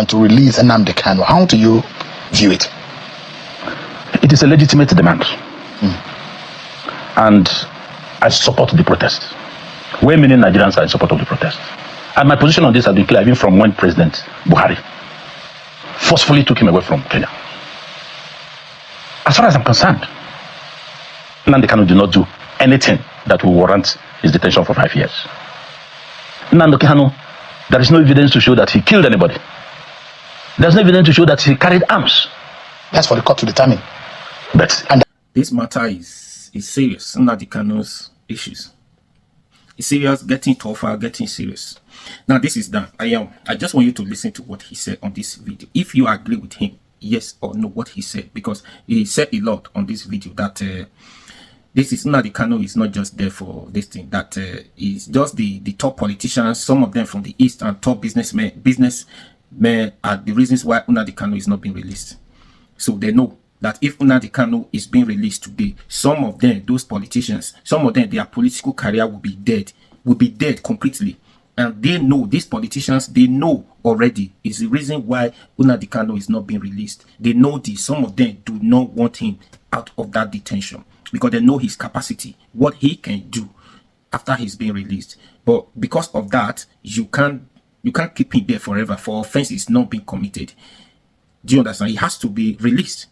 government to release Nnamdi Kanu. How do you view it? It is a legitimate demand. And I support the protest. Way many Nigerians are in support of the protest. And my position on this has been clear even from when President Buhari forcefully took him away from Kenya. As far as I'm concerned, Nnamdi Kanu did not do anything that will warrant his detention for 5 years. Nnamdi Kanu, there is no evidence to show that he killed anybody. There's no evidence to show that he carried arms. That's for the court to determine. This matter is serious. Nnamdi Kanu's issues. It's serious, getting tougher, getting serious. Now this is done. I just want you to listen to what he said on this video. If you agree with him, yes or no, what he said, because he said a lot on this video that this is Nnamdi Kanu is not just there for this thing, that is just the top politicians, some of them from the East, and top businessmen are the reasons why Nnamdi Kanu is not being released. So they know that if Nnamdi Kanu is being released today, some of them, those politicians, some of them, their political career will be dead completely. And they know, these politicians, they know already is the reason why Nnamdi Kanu is not being released. They know this. Some of them do not want him out of that detention because they know his capacity, what he can do after he's being released. But because of that, you can't keep him there forever for offenses not being committed. Do you understand? He has to be released,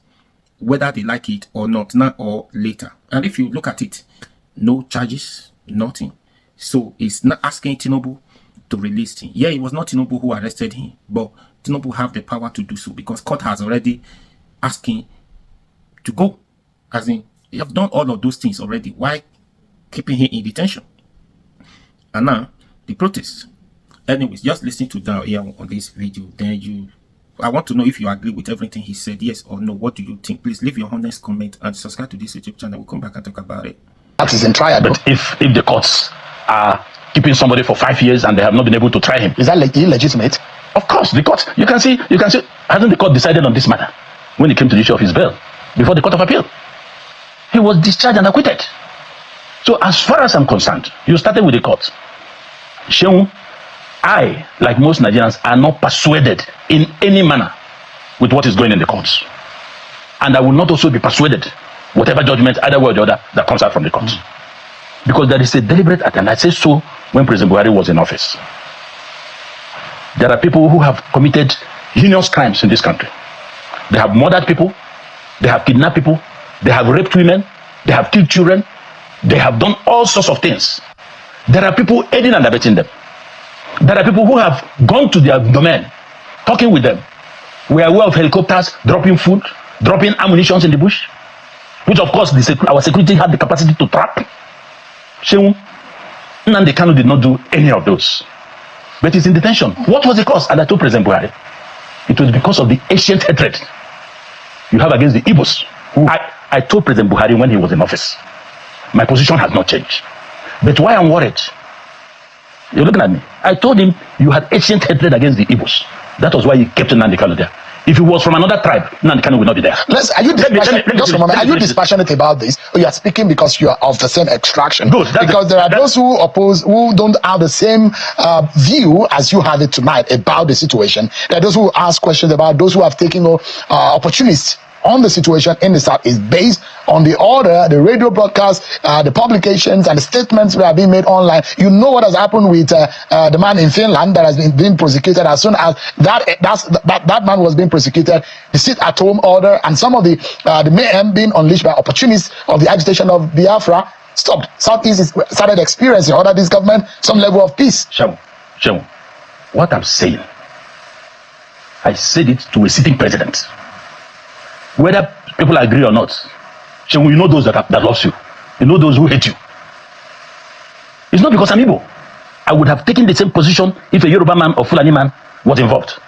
whether they like it or not, now or later. And if you look at it, no charges, nothing. So it's not asking Tinubu to release him. Yeah, it was not Tinubu who arrested him, but Tinubu have the power to do so because court has already asked him to go. As in, you have done all of those things already. Why keeping him in detention? And now, the protest. Anyways, just listen to that here on this video. Then I want to know if you agree with everything he said, yes or no. What do you think? Please leave your honest comment and subscribe to this YouTube channel. We'll come back and talk about it. That is in trial. But if the courts are keeping somebody for 5 years and they have not been able to try him, is that illegitimate? Of course, the court. You can see. Hasn't the court decided on this matter when it came to the issue of his bail before the Court of Appeal? He was discharged and acquitted. So as far as I'm concerned, you started with the court. Sheung, I, like most Nigerians, are not persuaded in any manner with what is going in the courts. And I will not also be persuaded, whatever judgment, either way or the other, that comes out from the courts. Because there is a deliberate attempt. I say so when President Buhari was in office. There are people who have committed heinous crimes in this country. They have murdered people, they have kidnapped people, they have raped women, they have killed children, they have done all sorts of things. There are people aiding and abetting them. There are people who have gone to their domain, talking with them. We are aware of helicopters dropping food, dropping ammunition in the bush, which of course our security had the capacity to trap. Sheung, Nnamdi Kanu did not do any of those. But he's in detention. What was the cause? And I told President Buhari, it was because of the ancient hatred you have against the Igbos. I told President Buhari when he was in office, my position has not changed. But why I'm worried? You're looking at me. I told him you had ancient hatred against the Igbos. That was why he kept Nnamdi Kanu there. If he was from another tribe, Nnamdi Kanu would not be there. Are you dispassionate about this? Or you are speaking because you are of the same extraction? Good. Because there are those who oppose, who don't have the same view as you have it tonight about the situation. There are those who ask questions about those who have taken opportunists on the situation in the South is based on the order, the radio broadcast, the publications, and the statements that are being made online. You know what has happened with the man in Finland that has been prosecuted. As soon as that man was being prosecuted, the sit-at-home order and some of the mayhem being unleashed by opportunists of the agitation of Biafra stopped. Southeast started experiencing under this government some level of peace. Sheung, what I'm saying, I said it to a sitting president. Whether people agree or not, Sheung, you know those that loves you. You know those who hate you. It's not because I'm Igbo. I would have taken the same position if a Yoruba man or Fulani man was involved.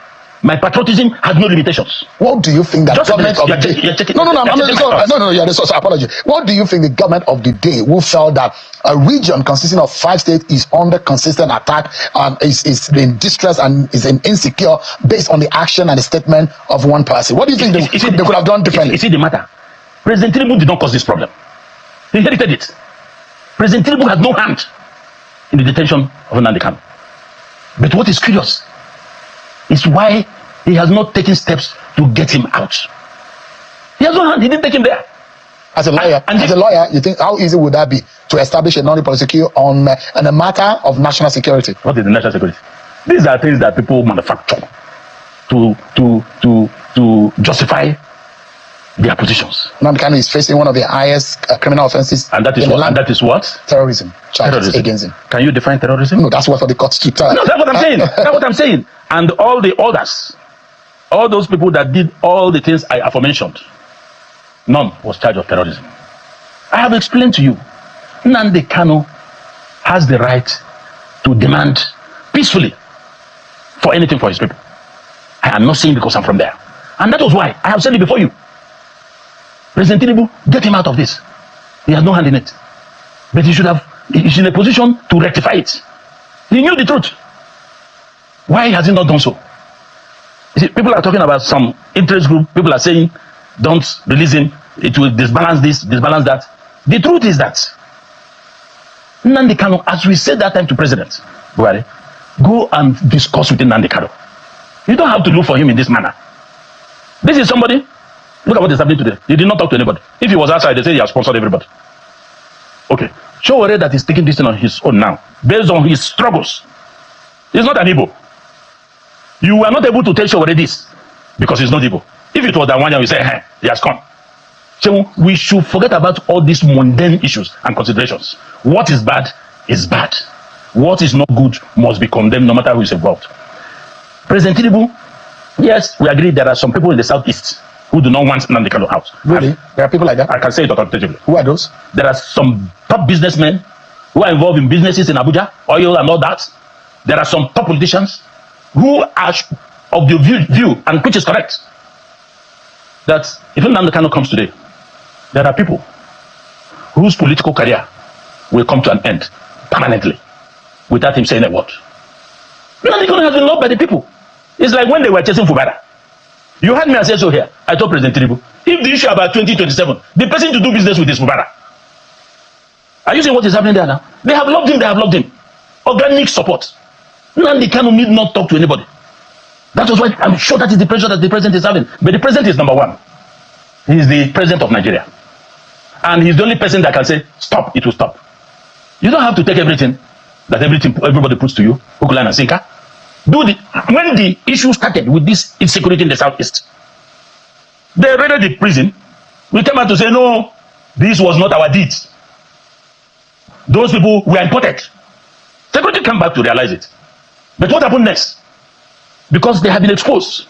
My patriotism has no limitations. What do you think that government of the day? Apology. What do you think the government of the day who felt that a region consisting of 5 states is under consistent attack, is in distress and is insecure based on the action and the statement of one person? What do you think they could have done differently? You see the matter? President Tinubu did not cause this problem. He inherited it. President Tinubu has no hand in the detention of Nnamdi Kanu. But what is curious is why he has not taken steps to get him out. He has no hand. He didn't take him there. As a lawyer, you think how easy would that be to establish a non-prosecution on a matter of national security? What is the national security? These are things that people manufacture to justify their positions. Nnamdi Kanu is facing one of the highest criminal offenses, and that is what? Terrorism charges against him. Can you define terrorism? No, that's what for the courts to tell. No, that's what I'm saying. That's what I'm saying. And all the others, all those people that did all the things I aforementioned, none was charged of terrorism. I have explained to you, Nnamdi Kanu has the right to demand peacefully for anything for his people. I am not saying because I'm from there. And that was why I have said it before you. President Tinubu, get him out of this. He has no hand in it. But he's in a position to rectify it. He knew the truth. Why has he not done so? You see, people are talking about some interest group. People are saying, don't release him. It will disbalance this, disbalance that. The truth is that Nnamdi Kanu, as we said that time to President Buhari, go and discuss with Nnamdi Kanu. You don't have to look for him in this manner. This is somebody. Look at what is happening today. He did not talk to anybody. If he was outside, they say he has sponsored everybody. Okay. Showore that he's taking this thing on his own now, based on his struggles. He's not an Igbo. You were not able to tell Showore this because he's not Igbo. If it was Iwuanyanwu, you say, hey, he has come. So we should forget about all these mundane issues and considerations. What is bad is bad. What is not good must be condemned no matter who is involved. President Tinubu, yes, we agree there are some people in the southeast who do not want Nnamdi Kanu out. Really? There are people like that? I can say it authoritatively. Who are those? There are some top businessmen who are involved in businesses in Abuja, oil and all that. There are some top politicians who are of the view, and which is correct, that if Nnamdi Kanu comes today, there are people whose political career will come to an end permanently without him saying a word. Nnamdi Kanu has been loved by the people. It's like when they were chasing Fubara. You heard me say so here. I told President Tinubu, if the issue about 2027, the person to do business with is Fubara. Are you seeing what is happening there now? They have loved him, they have loved him. Organic support. Nnamdi Kanu need not talk to anybody. That was why I'm sure that is the pressure that the president is having. But the president is number one. He is the president of Nigeria. And he's the only person that can say, stop, it will stop. You don't have to take everything that everybody puts to you, hook, line, and sinker. When the issue started with this insecurity in the southeast, they raided the prison. We came out to say, no, this was not our deed. Those people were imported. Security came back to realize it. But what happened next? Because they had been exposed,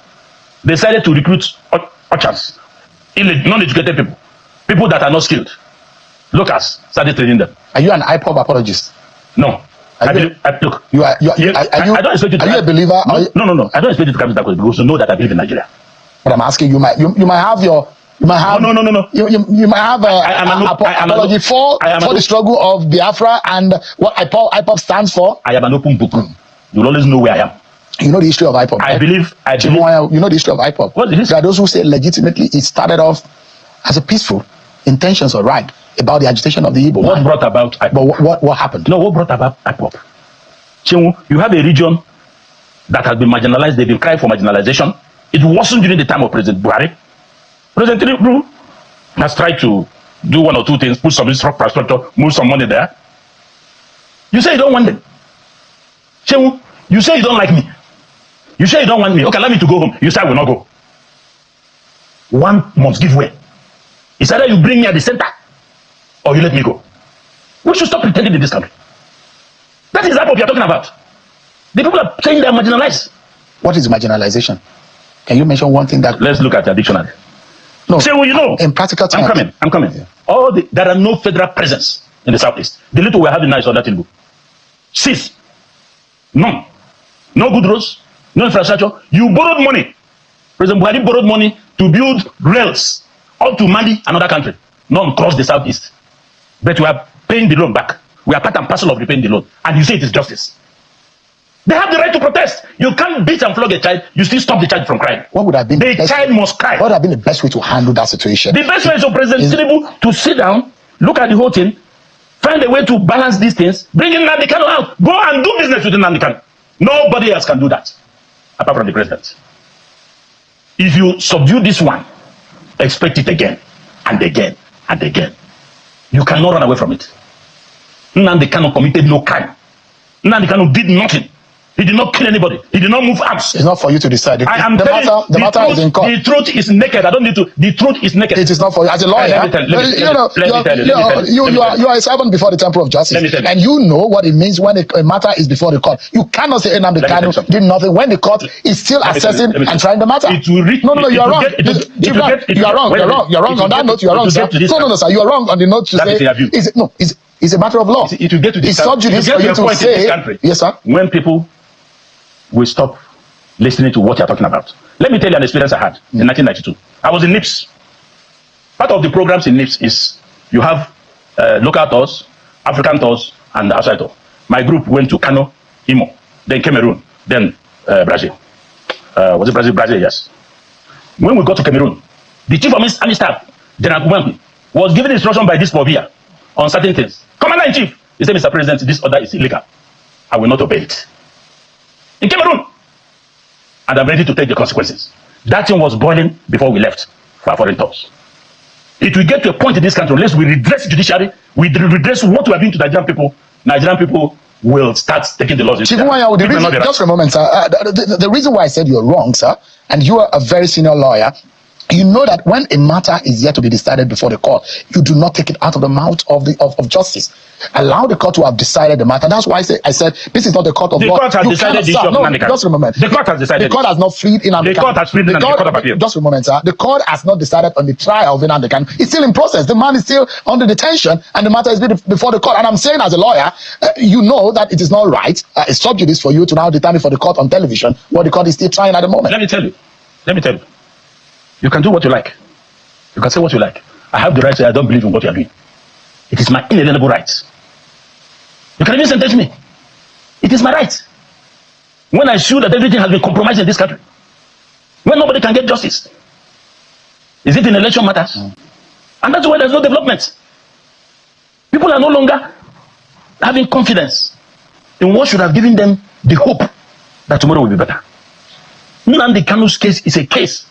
they decided to recruit archers, non-educated people, people that are not skilled. Locals started training them. Are you an IPOB apologist? No. Look, I don't expect you to. Are you a believer? No. I don't expect you to come to that question because you know that I believe in Nigeria. But I'm asking you, you might have your. You might have no. You might have an apology for the struggle of Biafra and what IPOB stands for. I am an open book. You'll always know where I am. You know the history of IPOB. I believe. You know the history of IPOB. What is this? There are those who say legitimately it started off as a peaceful intentions or right about the agitation of the Igbo. What brought about IPOB? But what happened? No, what brought about IPOB? You have a region that has been marginalized. They've been crying for marginalization. It wasn't during the time of President Buhari. President Tinubu has tried to do one or two things, put some infrastructure, move some money there. You say you don't want them. You say you don't like me. You say you don't want me. Okay, allow me to go home. You say I will not go. One must give way. It's either you bring me at the center or you let me go. We should stop pretending in this country. That is what you're talking about. The people are saying they are marginalized. What is marginalization? Can you mention one thing that... Let's look at the dictionary. No. Say, well, you know. In practical terms. I'm coming. Yeah. There are no federal presence in the southeast. The little we're having now is on that Tinubu. Cease. None. No good roads, no infrastructure. You borrowed money. President Buhari borrowed money to build rails up to Mali, another country. None crossed the southeast. But we are paying the loan back. We are part and parcel of repaying the loan. And you say it is justice. They have the right to protest. You can't beat and flog a child. You still stop the child from crying. What would have been the child must cry. What would have been the best way to handle that situation? The best way is for President Tinubu to sit down, look at the whole thing, find a way to balance these things, bring in Nnamdi Kanu out, go and do business with Nnamdi Kanu. Nobody else can do that apart from the president. If you subdue this one, expect it again and again and again. You cannot run away from it. Nnamdi Kanu committed no crime. Nnamdi Kanu did nothing. He did not kill anybody. He did not move arms. It's not for you to decide. The matter is in court. The truth is naked. I don't need to. The truth is naked. It is not for you. As a lawyer, you are a servant before the temple of justice. And you know what it means when a matter is before the court. You cannot say Nnamdi Kanu did nothing when the court is still assessing and trying the matter. No, you are wrong. You are wrong. You are wrong on that note. You are wrong, sir. No, sir. You are wrong on the note to say it's a matter of law. It will get to this. It's subjudice for you to say. Yes, sir. When people will stop listening to what you're talking about. Let me tell you an experience I had in 1992. I was in NIPS. Part of the programs in NIPS is you have local tours, African tours, and outside tour. My group went to Kano, Imo, then Cameroon, then Brazil. Was it Brazil? Brazil, yes. When we got to Cameroon, the chief of army staff, General Iwuanyanwu, was given instruction by this Povia on certain things. Commander-in-Chief, he said, Mr. President, this order is illegal. I will not obey it. In Cameroon, and I'm ready to take the consequences. That thing was boiling before we left for our foreign tours. It will get to a point in this country, unless we redress judiciary, we redress what we are doing to Nigerian people will start taking the laws. Chief Iwuanyanwu, just for a moment, sir. The reason why I said you're wrong, sir, and you are a very senior lawyer, you know that when a matter is yet to be decided before the court, you do not take it out of the mouth of justice. Allow the court to have decided the matter. That's why I said this is not the court of law. The court has decided the issue of Nnamdi Kanu. Just a moment. The court has decided. The court has not freed Nnamdi Kanu. The court has freed Nnamdi Kanu. The court of appeal. Just a moment, sir. The court has not decided on the trial of Nnamdi Kanu. It's still in process. The man is still under detention, and the matter is before the court. And I'm saying, as a lawyer, you know that it is not right. It's subjudice for you to now determine for the court on television what the court is still trying at the moment. Let me tell you. You can do what you like. You can say what you like. I have the right to say I don't believe in what you are doing. It is my inalienable right. You can even sentence me. It is my right. When I see that everything has been compromised in this country, when nobody can get justice, is it in election matters? And that's why there's no development. People are no longer having confidence in what should have given them the hope that tomorrow will be better. Nnamdi Kanu's case is a case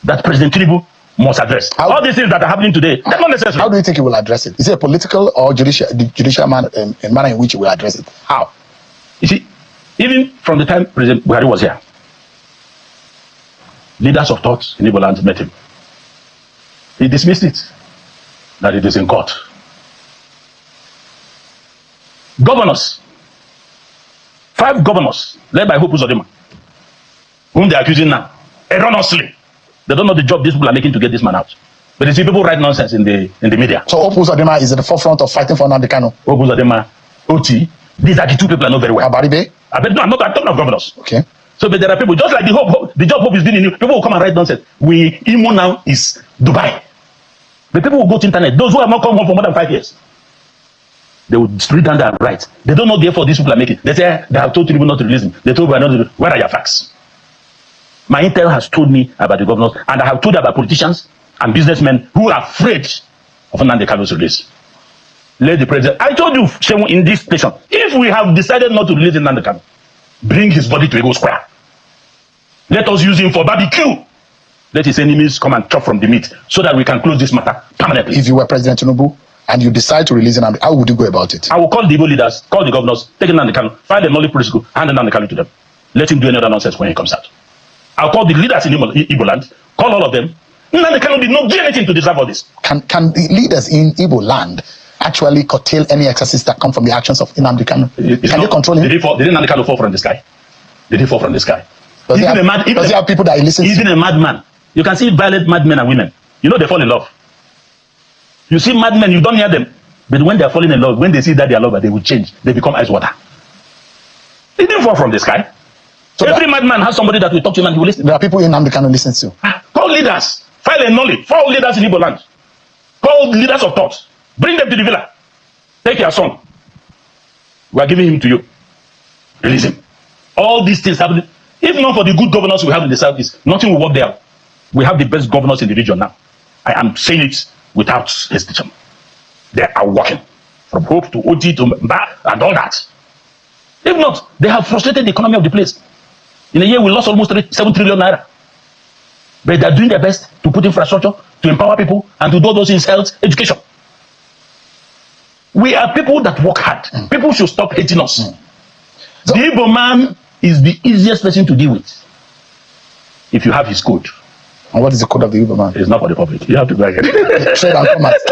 that President Tinubu must address. All these things that are happening today, they're not necessary. How do you think he will address it? Is it a political or judicial manner in which he will address it? How? You see, even from the time President Buhari was here, leaders of thought in Igbo land met him. He dismissed it, that it is in court. Governors, 5 governors, led by Hope Uzodinma, whom they are accusing now, erroneously. They don't know the job these people are making to get this man out. But you see, people write nonsense in the media. So Hope Uzodinma is at the forefront of fighting for Nnamdi Kanu. Hope Uzodinma, OT, these are the 2 people I know very well. Abaribe? No, I'm talking of governors. Okay. So but there are people, just like the job Hope is doing in you, people will come and write nonsense. Imo now is Dubai. The people will go to internet, those who have not come home for more than 5 years. They will read down and write. They don't know the effort these people are making. They say they have told people not to release him. They told me not to. Where are your facts? My intel has told me about the governors, and I have told about politicians and businessmen who are afraid of Nnamdi Kanu's release. Let the president. I told you, Shehu, in this station, if we have decided not to release Nnamdi Kanu, bring his body to Ego Square. Let us use him for barbecue. Let his enemies come and chop from the meat, so that we can close this matter permanently. If you were President Tinubu and you decide to release Nnamdi, how would you go about it? I will call the Igbo leaders, call the governors, take Nnamdi Kanu, file a knowledge political, hand Nnamdi Kanu to them. Let him do any other nonsense when he comes out. I'll call the leaders in Igbo land, call all of them. Nnamdi Kanu did not do anything to deserve all this. Can the leaders in Igbo land actually curtail any excesses that come from the actions of Nnamdi Kanu? Can they control him? Did Nnamdi Kanu fall from the sky? Did he fall from the sky? Does he have people that he listens to? Even a madman. You can see violent madmen and women. You know they fall in love. You see madmen, you don't hear them. But when they are falling in love, when they see that they are lovers, they will change. They become ice water. He didn't fall from the sky. So every madman has somebody that will talk to him and he will listen. There are people in Nnamdi Kanu listens to. Call leaders. File a knowledge. Call leaders in Igbo land. Call leaders of thought. Bring them to the villa. Take your son. We are giving him to you. Release him. All these things happen. If not for the good governors we have in the southeast, nothing will work there. We have the best governors in the region now. I am saying it without hesitation. They are working. From Hope to OT to Mba and all that. If not, they have frustrated the economy of the place. In a year, we lost almost 7 trillion naira. but they're doing their best to put infrastructure, to empower people, and to do those things, health, education. We are people that work hard. People should stop hating us. So, the Igbo man is the easiest person to deal with if you have his code. And what is the code of the Igbo man? It's not for the public. You have to go again. Trade and commerce.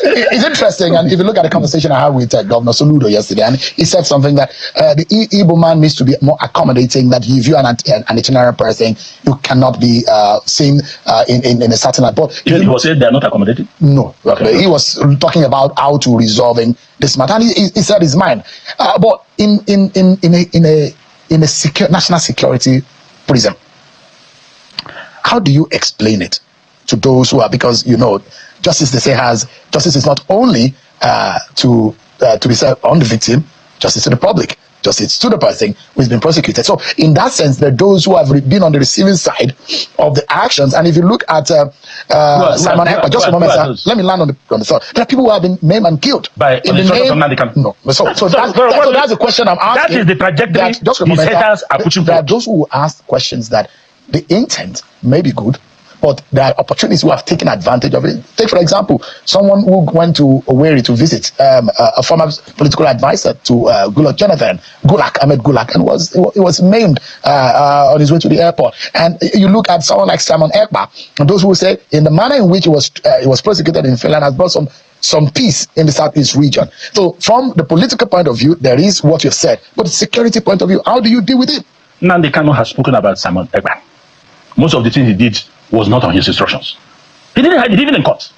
It's interesting, and if you look at the conversation I had with Governor Soludo yesterday, and he said something that the Igbo man needs to be more accommodating, that if you're an itinerant person, you cannot be seen in a certain light. But he was saying they are not accommodating? No. Okay. He was talking about how to resolving this matter, and he said his mind. But in a national security prism, how do you explain it to those who are, because justice, they say, justice is not only to be served on the victim, justice to the public, justice to the person who has been prosecuted. So in that sense, there are those who have been on the receiving side of the actions. And if you look at Simon Ekpa, just a moment, sir, let me land on the thought. There are people who have been named and killed by in the name of Nnamdi Kanu. No, so that's the question I'm asking. That is the trajectory just a moment, there are those who ask questions that the intent may be good, but there are opportunities who have taken advantage of it. Take, for example, someone who went to Owerri to visit a former political advisor to Ahmed Gulak, and was maimed on his way to the airport. And you look at someone like Simon Ekpa, and those who say, in the manner in which he was prosecuted in Finland, has brought some peace in the Southeast region. So from the political point of view, there is what you've said, but the security point of view, how do you deal with it? Nnamdi Kanu has spoken about Simon Ekpa. Most of the things he did was not on his instructions. He didn't hide it even in court.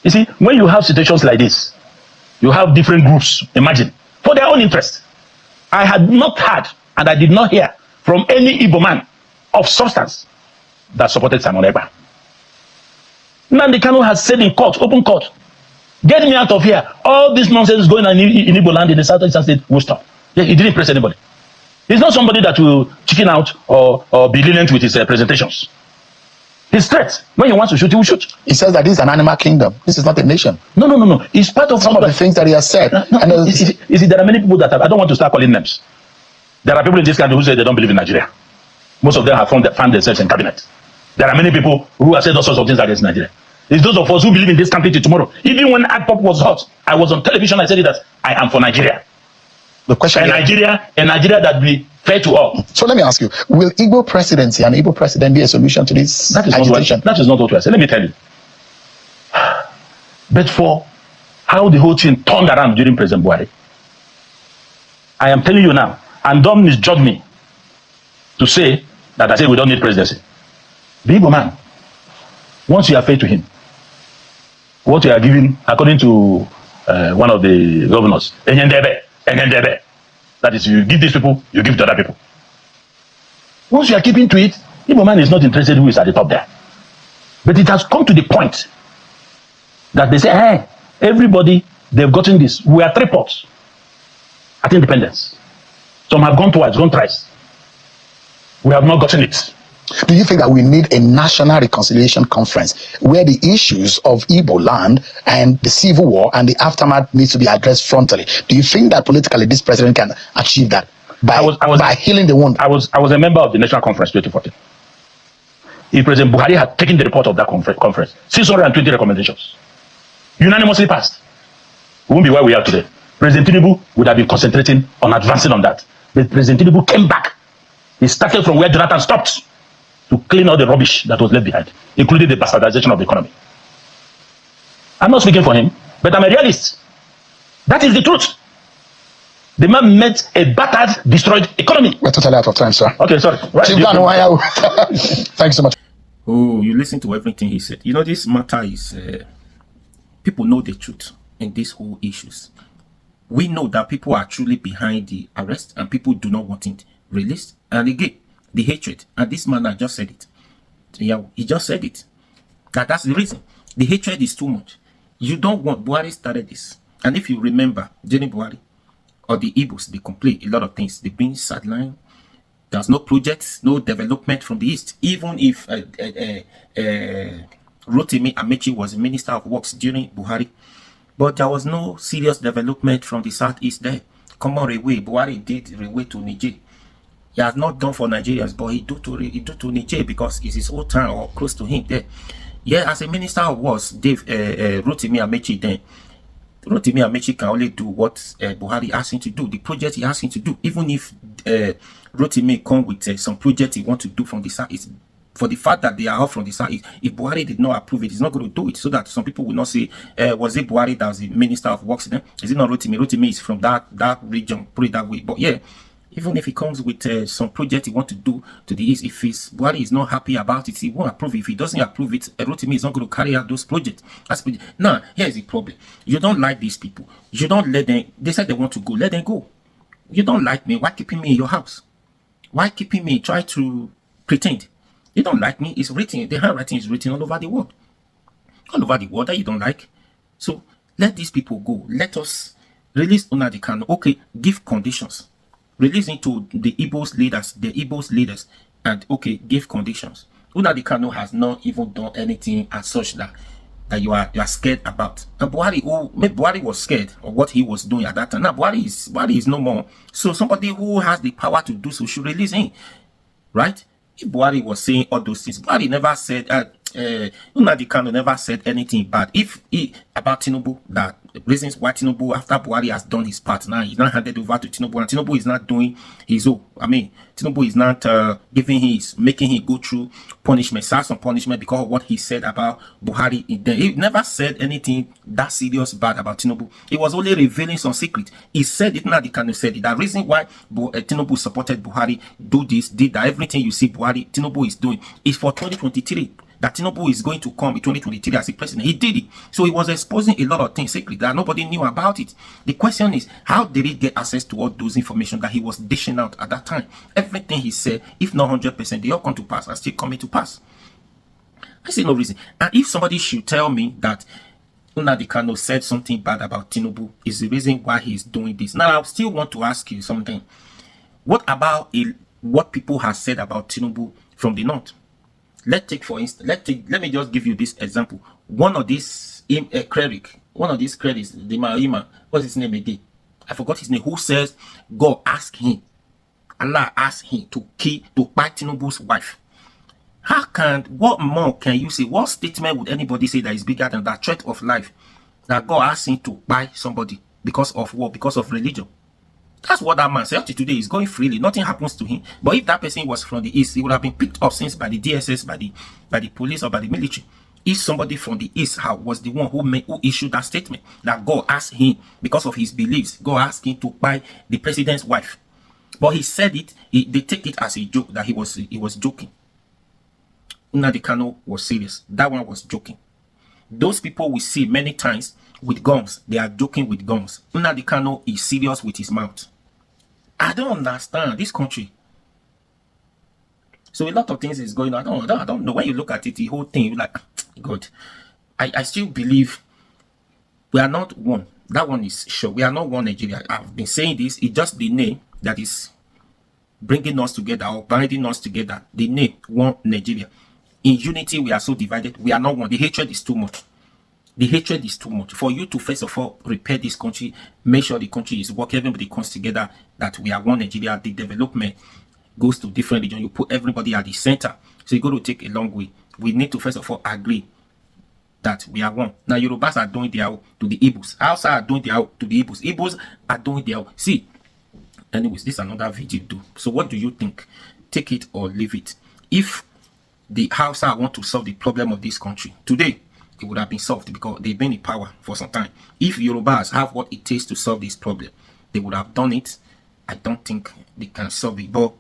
You see, when you have situations like this, you have different groups, imagine, for their own interest. I had not heard, and I did not hear from any Igbo man of substance that supported Simon Ekpa. Nnamdi Kanu has said in court, open court, get me out of here. All this nonsense is going on in Igbo land, in the southeastern state, will stop. Yeah, he didn't press anybody. He's not somebody that will chicken out or be lenient with his presentations. He's straight. When he wants to shoot, he will shoot. He says that this is an animal kingdom. This is not a nation. No. It's part of some of the things that he has said. You see, there are many people that I don't want to start calling names. There are people in this country who say they don't believe in Nigeria. Most of them have found themselves in cabinet. There are many people who have said all sorts of things against Nigeria. It's those of us who believe in this country till tomorrow. Even when AdPop was hot, I was on television, I said it that I am for Nigeria. The question, a Nigeria that be fair to all. So let me ask you: will Igbo presidency and Igbo president be a solution to this agitation? That is not what we are saying. Let me tell you. But for how the whole thing turned around during President Buhari, I am telling you now, and don't misjudge me to say that I say we don't need presidency. The Igbo man, once you are fair to him, what you are giving, according to one of the governors, that is, you give these people, you give to other people. Once you are keeping to it, Igbo man is not interested who is at the top there. But it has come to the point that they say, hey, everybody, they've gotten this. We are 3 ports at independence. Some have gone twice, gone thrice. We have not gotten it. Do you think that we need a national reconciliation conference where the issues of Igbo land and the civil war and the aftermath needs to be addressed frontally? Do you think that politically this president can achieve that by healing the wound? I was a member of the National Conference 2014. If President Buhari had taken the report of that conference, 620 recommendations, unanimously passed, we won't be where we are today. President Tinubu would have been concentrating on advancing on that. But President Tinubu came back. He started from where Jonathan stopped, to clean all the rubbish that was left behind, including the bastardization of the economy. I'm not speaking for him, but I'm a realist. That is the truth. The man met a battered, destroyed economy. We're totally out of time, sir. Okay, sorry. Right. Thanks so much. Oh, you listen to everything he said. You know, this matter is, people know the truth in these whole issues. We know that people are truly behind the arrest and people do not want it released. And again, the hatred, and this man I just said it. Yeah, he just said it. That's the reason. The hatred is too much. You don't want. Buhari started this, and if you remember, during Buhari, or the Igbos, they complain a lot of things. They bring sideline. There's no projects, no development from the east. Even if Rotimi Amechi was Minister of Works during Buhari, but there was no serious development from the southeast there. Common railway, Buhari did railway to Niger. He has not done for Nigerians, but he do to Niger because it's his old town or close to him there. Yeah, as a minister of was Rotimi Amechi then. Rotimi Amechi can only do what Buhari asked him to do, the project he asked him to do. Even if Rotimi come with some project he want to do from the south, it's for the fact that they are all from the south. If Buhari did not approve it, he's not going to do it. So that some people will not say, was it Buhari that was the minister of works then? Is it not Rotimi? Rotimi is from that region, put it that way. But yeah, even if he comes with some project he want to do to the east, if Buhari is not happy about it, he won't approve it. If he doesn't approve it, Rotimi is not going to carry out those projects. Now, here's the problem. You don't like these people. You don't let them, they said they want to go, let them go. You don't like me, why keeping me in your house? Why keeping me, try to pretend? You don't like me, it's written, the handwriting is written all over the world. All over the world that you don't like. So, let these people go. Let us release Nnamdi Kanu. Okay, give conditions. Releasing to the Igbo's leaders, and okay, give conditions. Nnamdi Kanu has not even done anything as such that you are scared about. And Buhari was scared of what he was doing at that time. Now Buhari is no more. So somebody who has the power to do so should release him, right? If Buhari was saying all those things, Buhari never said. Nnamdi Kanu never said anything bad. About Tinubu, that reasons why Tinubu, after Buhari has done his part, now he's not handed over to Tinubu, and Tinubu is not doing his own. Tinubu is not making him go through punishment, some punishment because of what he said about Buhari. He never said anything that serious bad about Tinubu. He was only revealing some secret. He said it, Nnamdi Kanu said it. The reason why Tinubu supported Buhari, did that, everything you see Tinubu is doing is for 2023. That Tinubu is going to come in 2023 as a president. He did it. So he was exposing a lot of things secretly that nobody knew about it. The question is, how did he get access to all those information that he was dishing out at that time? Everything he said, if not 100%, they all come to pass, are still coming to pass. I see no reason. And if somebody should tell me that Nnamdi Kanu said something bad about Tinubu is the reason why he's doing this. Now, I still want to ask you something. What about what people have said about Tinubu from the north? Let me just give you this example. One of these clerics, the Mahima, what's his name again? I forgot his name. Who says God asked him, Allah asked him to buy Tinubu's wife? What more can you say? What statement would anybody say that is bigger than that threat of life? That God asked him to buy somebody because of what? Because of religion. That's what that man said. Up to today, he's going freely. Nothing happens to him. But if that person was from the east, he would have been picked up since by the DSS, by the police, or by the military. If somebody from the east was the one who issued that statement, that God asked him, because of his beliefs, God asked him to buy the president's wife. But he said it, they take it as a joke, that he was joking. Nnamdi Kanu was serious. That one was joking. Those people we see many times with guns, they are joking with guns. Nnamdi Kanu is serious with his mouth. I don't understand this country. So a lot of things is going on. I don't know. When you look at it, the whole thing, you're like, God. I still believe we are not one. That one is sure. We are not one Nigeria. I've been saying this. It's just the name that is bringing us together or binding us together. The name, one Nigeria. In unity, we are so divided. We are not one. The hatred is too much. The hatred is too much. For you to first of all repair this country, make sure the country is working, everybody comes together, that we are one Nigeria. The development goes to different regions. You put everybody at the center. So it's going to take a long way. We need to first of all agree that we are one. Now Yorubas are doing their own to the Igbos. Hausa are doing their own to the Igbos. Igbos are doing their own. See, anyways, this is another video too. So what do you think? Take it or leave it. If the Hausa want to solve the problem of this country today, it would have been solved because they've been in power for some time. If Yorubas have what it takes to solve this problem, they would have done it. I don't think they can solve it. But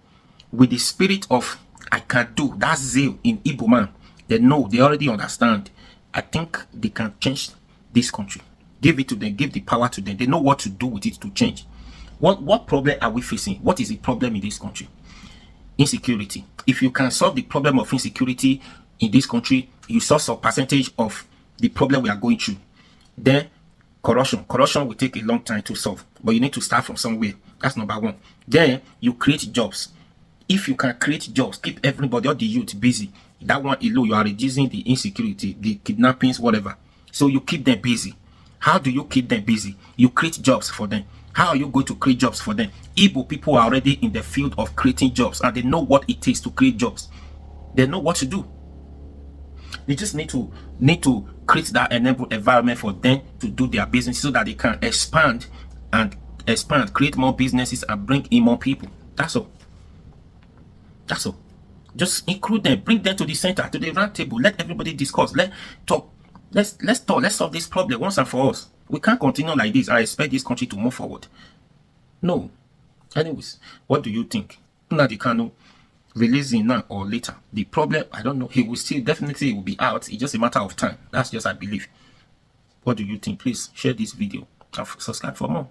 with the spirit of I can do, that zeal in Igbo man, they know, they already understand. I think they can change this country. Give it to them, give the power to them. They know what to do with it to change. What problem are we facing? What is the problem in this country? Insecurity. If you can solve the problem of insecurity in this country, you solve some percentage of the problem we are going through. Then corruption will take a long time to solve, but you need to start from somewhere. That's number one. Then you create jobs. If you can create jobs, keep everybody, all the youth busy, that one alone, you are reducing the insecurity, the kidnappings, whatever. So you keep them busy. How do you keep them busy? You create jobs for them. How are you going to create jobs for them? Igbo people are already in the field of creating jobs, and they know what it takes to create jobs. They know what to do. They just need to create that enabled environment for them to do their business, so that they can expand, create more businesses, and bring in more people. That's all. That's all. Just include them, bring them to the center, to the round table. Let everybody discuss. Let's talk. Let's talk. Let's solve this problem once and for all. We can't continue like this. I expect this country to move forward. No. Anyways, what do you think? Nnamdi Kanu releasing now or later? The problem, I don't know. He will still definitely will be out. It's just a matter of time. That's just I believe. What do you think? Please share this video and subscribe for more.